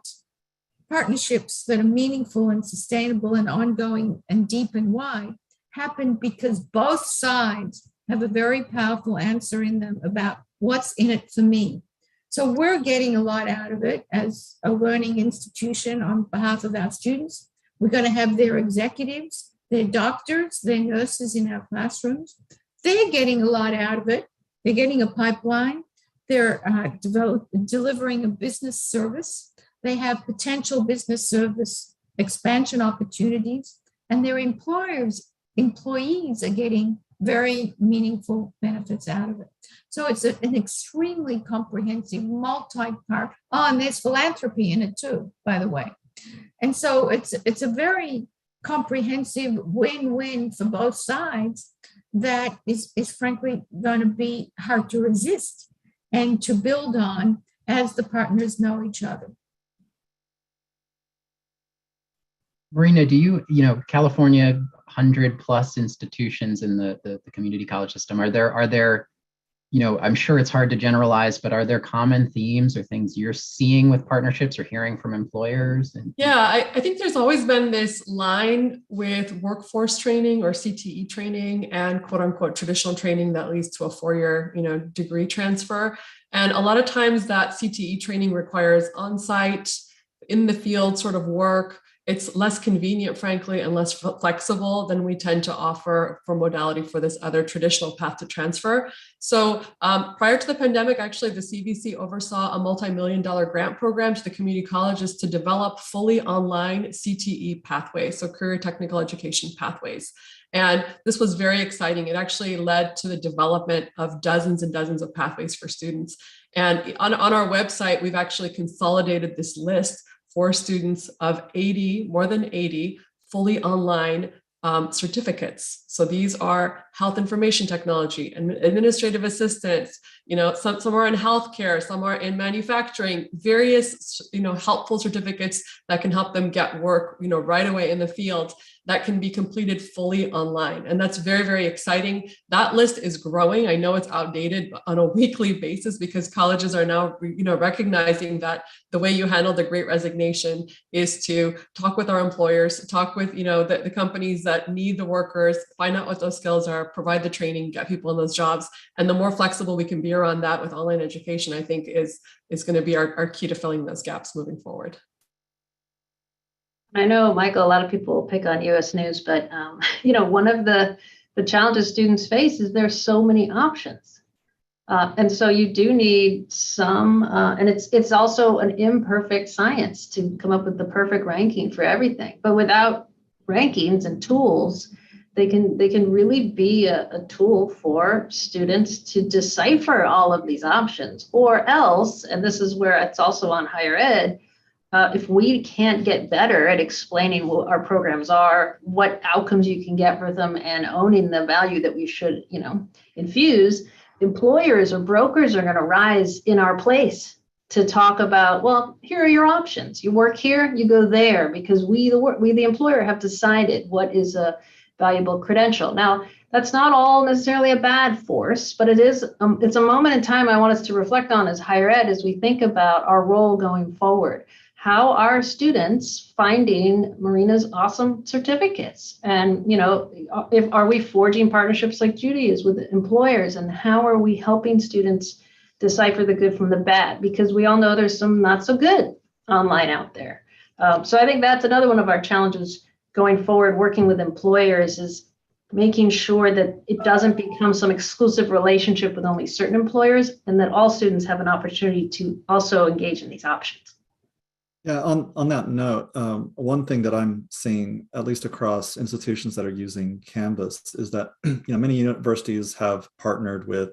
B: partnerships that are meaningful and sustainable and ongoing and deep and wide happen because both sides have a very powerful answer in them about what's in it for me. So we're getting a lot out of it as a learning institution on behalf of our students. We're going to have their executives, their doctors, their nurses in our classrooms. They're getting a lot out of it. They're getting a pipeline. They're delivering a business service. They have potential business service expansion opportunities, and their employees are getting very meaningful benefits out of it. So it's an extremely comprehensive, multi-part. Oh, and there's philanthropy in it too, by the way. And so it's a very comprehensive win-win for both sides that is frankly going to be hard to resist and to build on as the partners know each other.
A: Marina, do you California, 100+ institutions in the community college system, are there, I'm sure it's hard to generalize, but are there common themes or things you're seeing with partnerships or hearing from employers?
C: Yeah, I think there's always been this line with workforce training or CTE training and quote unquote traditional training that leads to a 4-year, degree transfer. And a lot of times that CTE training requires on-site, in the field sort of work. It's less convenient, frankly, and less flexible than we tend to offer for modality for this other traditional path to transfer. So prior to the pandemic, actually, the CVC oversaw a multi-million-dollar grant program to the community colleges to develop fully online CTE pathways, so career technical education pathways. And this was very exciting. It actually led to the development of dozens and dozens of pathways for students. And on our website, we've actually consolidated this list for students of more than 80 fully online certificates. So these are health information technology and administrative assistance. Some are in healthcare, some are in manufacturing, various, helpful certificates that can help them get work, right away in the field that can be completed fully online. And that's very, very exciting. That list is growing. I know it's outdated on a weekly basis because colleges are now, recognizing that the way you handle the Great Resignation is to talk with our employers, talk with, the companies that need the workers, find out what those skills are, provide the training, get people in those jobs. And the more flexible we can be around that with online education, I think is going to be our key to filling those gaps moving forward.
D: I know, Michael, a lot of people pick on US News, but one of the challenges students face is there's so many options. And so you do need some, and it's also an imperfect science to come up with the perfect ranking for everything. But without rankings and tools, they can really be a tool for students to decipher all of these options. Or else, and this is where it's also on higher ed, if we can't get better at explaining what our programs are, what outcomes you can get for them, and owning the value that we should, infuse, employers or brokers are going to rise in our place to talk about, well, here are your options. You work here, you go there, because we the employer have decided what is a valuable credential. Now, that's not all necessarily a bad force, but it's a moment in time I want us to reflect on as higher ed as we think about our role going forward. How are students finding Marina's awesome certificates? And, are we forging partnerships like Judy is with employers? And how are we helping students decipher the good from the bad? Because we all know there's some not so good online out there. So I think that's another one of our challenges going forward, working with employers, is making sure that it doesn't become some exclusive relationship with only certain employers, and that all students have an opportunity to also engage in these options.
E: Yeah, on that note, one thing that I'm seeing, at least across institutions that are using Canvas, is that many universities have partnered with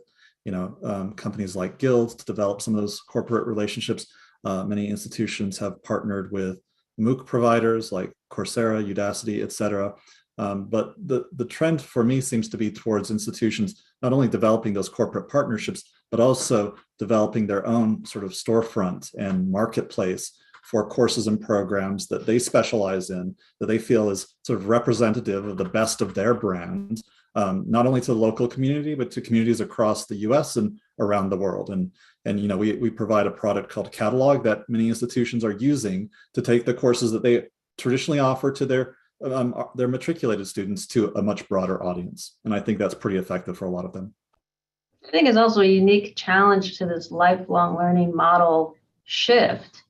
E: companies like Guilds to develop some of those corporate relationships. Many institutions have partnered with MOOC providers like Coursera, Udacity, et cetera. But the trend for me seems to be towards institutions not only developing those corporate partnerships, but also developing their own sort of storefront and marketplace for courses and programs that they specialize in, that they feel is sort of representative of the best of their brand, not only to the local community, but to communities across the US and around the world. And we provide a product called Catalog that many institutions are using to take the courses that they traditionally offer to their matriculated students to a much broader audience. And I think that's pretty effective for a lot of them.
D: I think it's also a unique challenge to this lifelong learning model shift.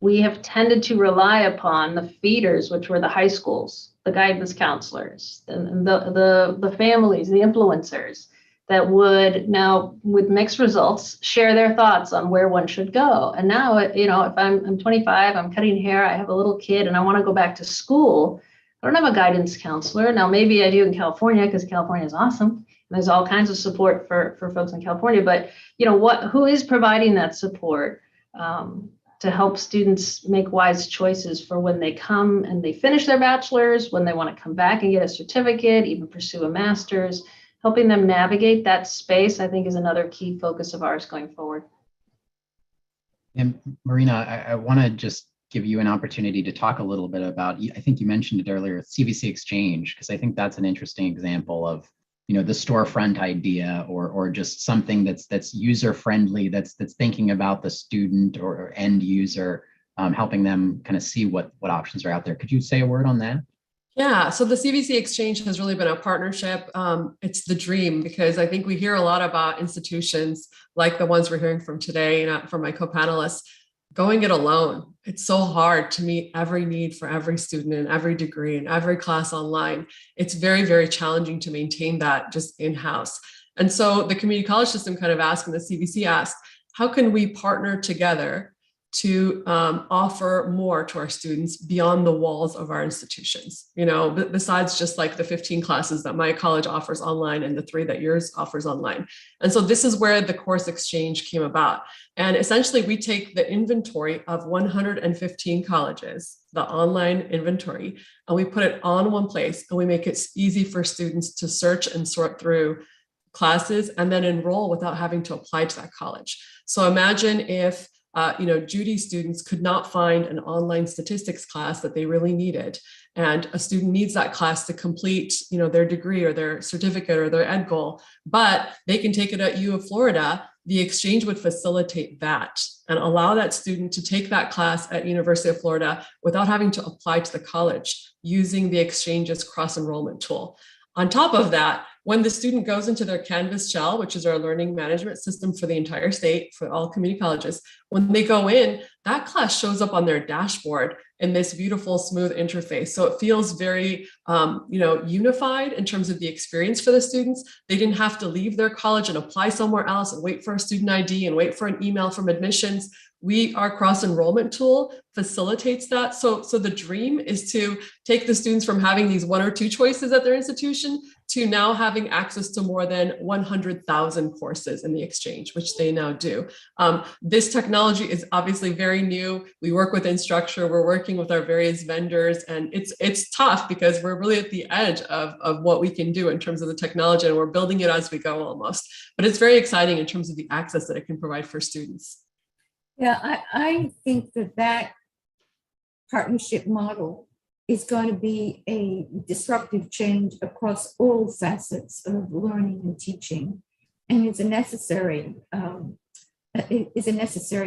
D: We have tended to rely upon the feeders, which were the high schools, the guidance counselors, and the families, the influencers that would now, with mixed results, share their thoughts on where one should go. And now, if I'm 25, I'm cutting hair, I have a little kid, and I want to go back to school, I don't have a guidance counselor. Now, maybe I do in California, because California is awesome. There's all kinds of support for folks in California, but who is providing that support to help students make wise choices for when they come and they finish their bachelor's, when they want to come back and get a certificate, even pursue a master's, helping them navigate that space, I think, is another key focus of ours going forward.
A: And Marina, I want to just give you an opportunity to talk a little bit about, I think you mentioned it earlier, CVC Exchange, because I think that's an interesting example of the storefront idea, or just something that's user friendly, that's thinking about the student or end user, helping them kind of see what options are out there. Could you say a word on that?
C: Yeah, so the CVC Exchange has really been a partnership. It's the dream, because I think we hear a lot about institutions like the ones we're hearing from today, from my co-panelists, going it alone. It's so hard to meet every need for every student in every degree and every class online. It's very, very challenging to maintain that just in-house. And so the community college system kind of asked, and the CVC asked, how can we partner together to offer more to our students beyond the walls of our institutions, besides just like the 15 classes that my college offers online and the 3 that yours offers online. And so this is where the course exchange came about. And essentially we take the inventory of 115 colleges, the online inventory, and we put it on one place, and we make it easy for students to search and sort through classes and then enroll without having to apply to that college. So imagine if Judy students could not find an online statistics class that they really needed, and a student needs that class to complete, their degree or their certificate or their ed goal, but they can take it at U of Florida. The exchange would facilitate that and allow that student to take that class at University of Florida without having to apply to the college, using the exchange's cross-enrollment tool. On top of that, when the student goes into their Canvas shell, which is our learning management system for the entire state, for all community colleges, when they go in, that class shows up on their dashboard in this beautiful, smooth interface. So it feels very, unified in terms of the experience for the students. They didn't have to leave their college and apply somewhere else and wait for a student ID and wait for an email from admissions. Our cross-enrollment tool facilitates that. So the dream is to take the students from having these 1 or 2 choices at their institution to now having access to more than 100,000 courses in the exchange, which they now do. This technology is obviously very new. We work with Instructure, we're working with our various vendors, and it's tough because we're really at the edge of what we can do in terms of the technology, and we're building it as we go almost. But it's very exciting in terms of the access that it can provide for students.
B: Yeah, I think that partnership model is going to be a disruptive change across all facets of learning and teaching, and it's a necessary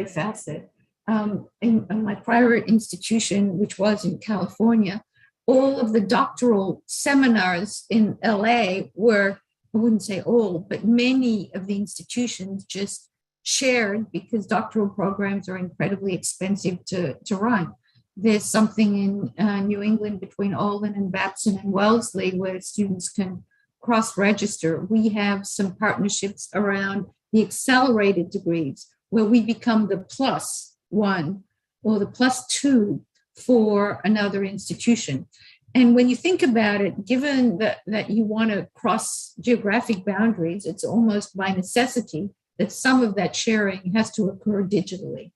B: facet. In my prior institution, which was in California, all of the doctoral seminars in LA were, I wouldn't say all, but many of the institutions just shared, because doctoral programs are incredibly expensive to run. There's something in New England between Olin and Babson and Wellesley where students can cross-register. We have some partnerships around the accelerated degrees where we become the +1 or the +2 for another institution. And when you think about it, given that you want to cross geographic boundaries, it's almost by necessity that some of that sharing has to occur digitally,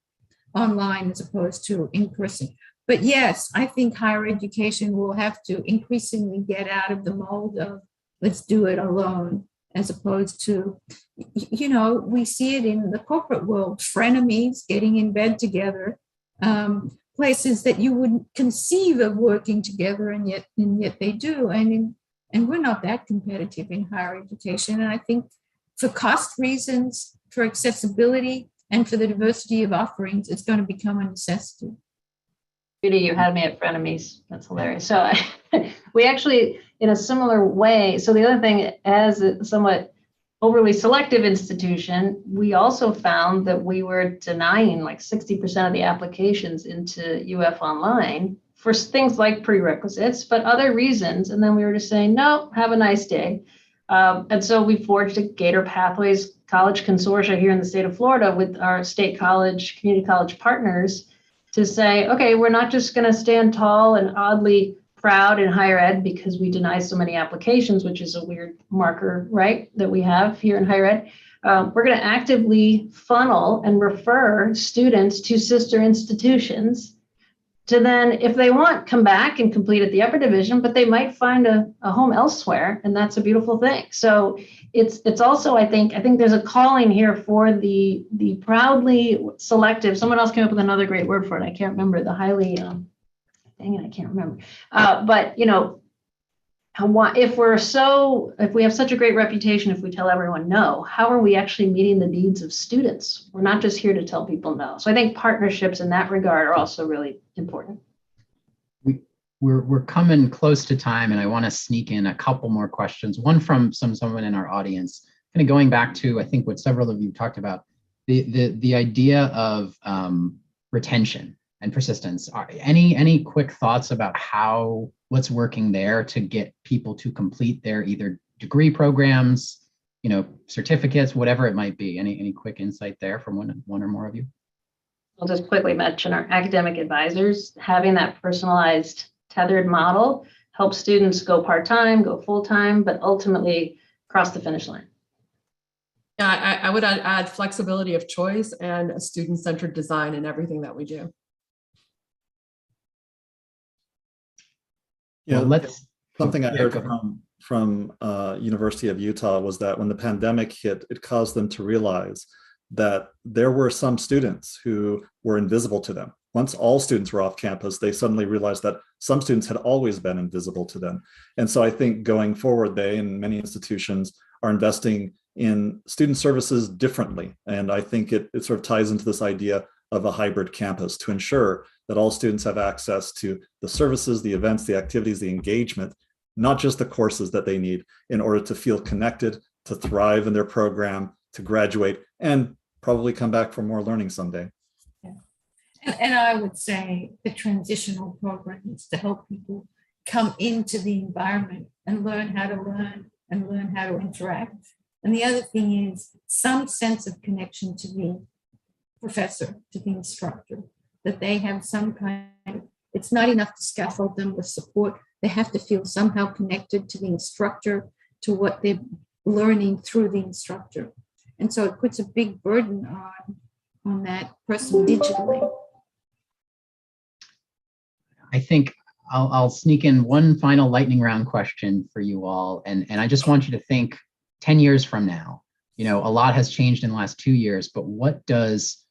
B: online as opposed to in person. But yes, I think higher education will have to increasingly get out of the mold of let's do it alone, as opposed to, we see it in the corporate world, frenemies getting in bed together places that you wouldn't conceive of working together, and yet they do. And we're not that competitive in higher education. And I think for cost reasons, for accessibility, and for the diversity of offerings, it's going to become a necessity.
D: Judy, you had me at frenemies. That's hilarious. So we actually, in a similar way, so the other thing, as a somewhat overly selective institution, we also found that we were denying like 60% of the applications into UF Online for things like prerequisites, but other reasons. And then we were just saying, no, have a nice day. And so we forged a Gator Pathways College Consortia here in the state of Florida with our state college, community college partners to say, okay, we're not just going to stand tall and oddly proud in higher ed because we deny so many applications, which is a weird marker, right, that we have here in higher ed. We're going to actively funnel and refer students to sister institutions to then, if they want, come back and complete at the upper division, but they might find a home elsewhere, and that's a beautiful thing. So it's also, I think there's a calling here for the proudly selective. Someone else came up with another great word for it. I can't remember, the highly, dang it, I can't remember. But you know, if we have such a great reputation, if we tell everyone no, how are we actually meeting the needs of students? We're not just here to tell people no. So I think partnerships in that regard are also really important.
A: We're coming close to time, and I want to sneak in a couple more questions. One from someone in our audience, kind of going back to, I think, what several of you talked about, the idea of retention and persistence. Any quick thoughts about what's working there to get people to complete their either degree programs, certificates, whatever it might be? Any quick insight there from one or more of you?
D: I'll just quickly mention our academic advisors. Having that personalized tethered model helps students go part-time, go full-time, but ultimately cross the finish line.
C: Yeah, I would add flexibility of choice and a student-centered design in everything that we do.
E: Yeah,
A: well,
E: something I heard from University of Utah was that when the pandemic hit, it caused them to realize that there were some students who were invisible to them. Once all students were off campus, they suddenly realized that some students had always been invisible to them. And so I think going forward, they and many institutions are investing in student services differently. And I think it sort of ties into this idea of a hybrid campus to ensure that all students have access to the services, the events, the activities, the engagement, not just the courses that they need in order to feel connected, to thrive in their program, to graduate, and probably come back for more learning someday.
B: And I would say the transitional programs to help people come into the environment and learn how to learn and learn how to interact. And the other thing is some sense of connection to the professor, to the instructor, that they have some kind of, it's not enough to scaffold them with support. They have to feel somehow connected to the instructor, to what they're learning through the instructor. And so it puts a big burden on that person digitally.
A: I think I'll sneak in one final lightning round question for you all. And I just want you to think 10 years from now. A lot has changed in the last 2 years, but what does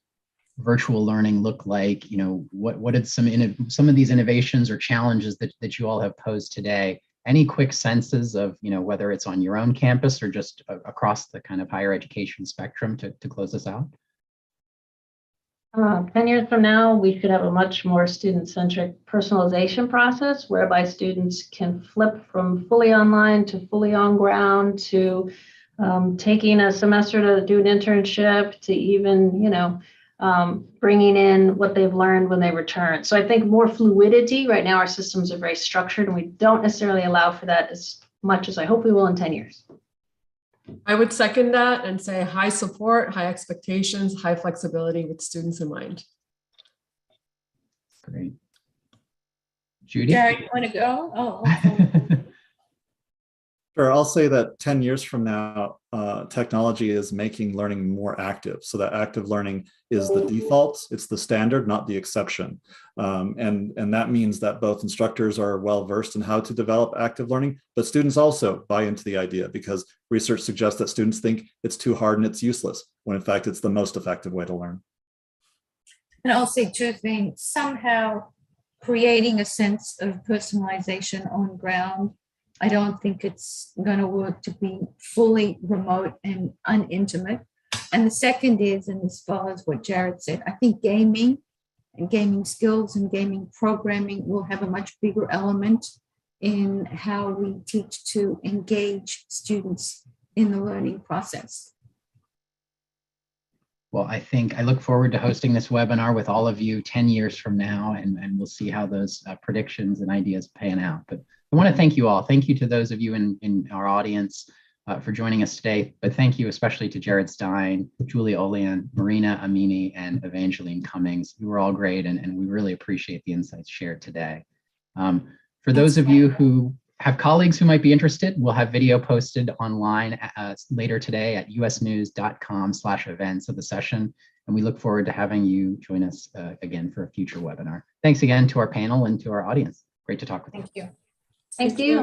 A: virtual learning look like? What did some of these innovations or challenges that you all have posed today? Any quick senses of, whether it's on your own campus or just across the kind of higher education spectrum to close this out?
D: 10 years from now, we should have a much more student-centric personalization process whereby students can flip from fully online to fully on ground to taking a semester to do an internship to even, bringing in what they've learned when they return. So I think more fluidity. Right now, our systems are very structured and we don't necessarily allow for that as much as I hope we will in 10 years.
C: I would second that and say high support, high expectations, high flexibility with students in mind.
A: Great. Judy?
B: Jared, you want to go? Oh, okay.
E: Sure, I'll say that 10 years from now, technology is making learning more active. So that active learning is the default, it's the standard, not the exception. And that means that both instructors are well-versed in how to develop active learning, but students also buy into the idea because research suggests that students think it's too hard and it's useless, when in fact it's the most effective way to learn.
B: And I'll say two things. Somehow creating a sense of personalization on ground. I don't think it's going to work to be fully remote and unintimate. And the second is, and this follows what Jared said, I think gaming and gaming skills and gaming programming will have a much bigger element in how we teach to engage students in the learning process.
A: Well, I look forward to hosting this webinar with all of you 10 years from now, and we'll see how those predictions and ideas pan out. But I want to thank you all. Thank you to those of you in our audience for joining us today. But thank you especially to Jared Stein, Julie Olian, Marina Amini, and Evangeline Cummings. You were all great, and we really appreciate the insights shared today. For those of you who have colleagues who might be interested, we'll have video posted online later today at usnews.com/events of the session. And we look forward to having you join us again for a future webinar. Thanks again to our panel and to our audience. Great to talk with you.
B: Thank you.
D: Thank you.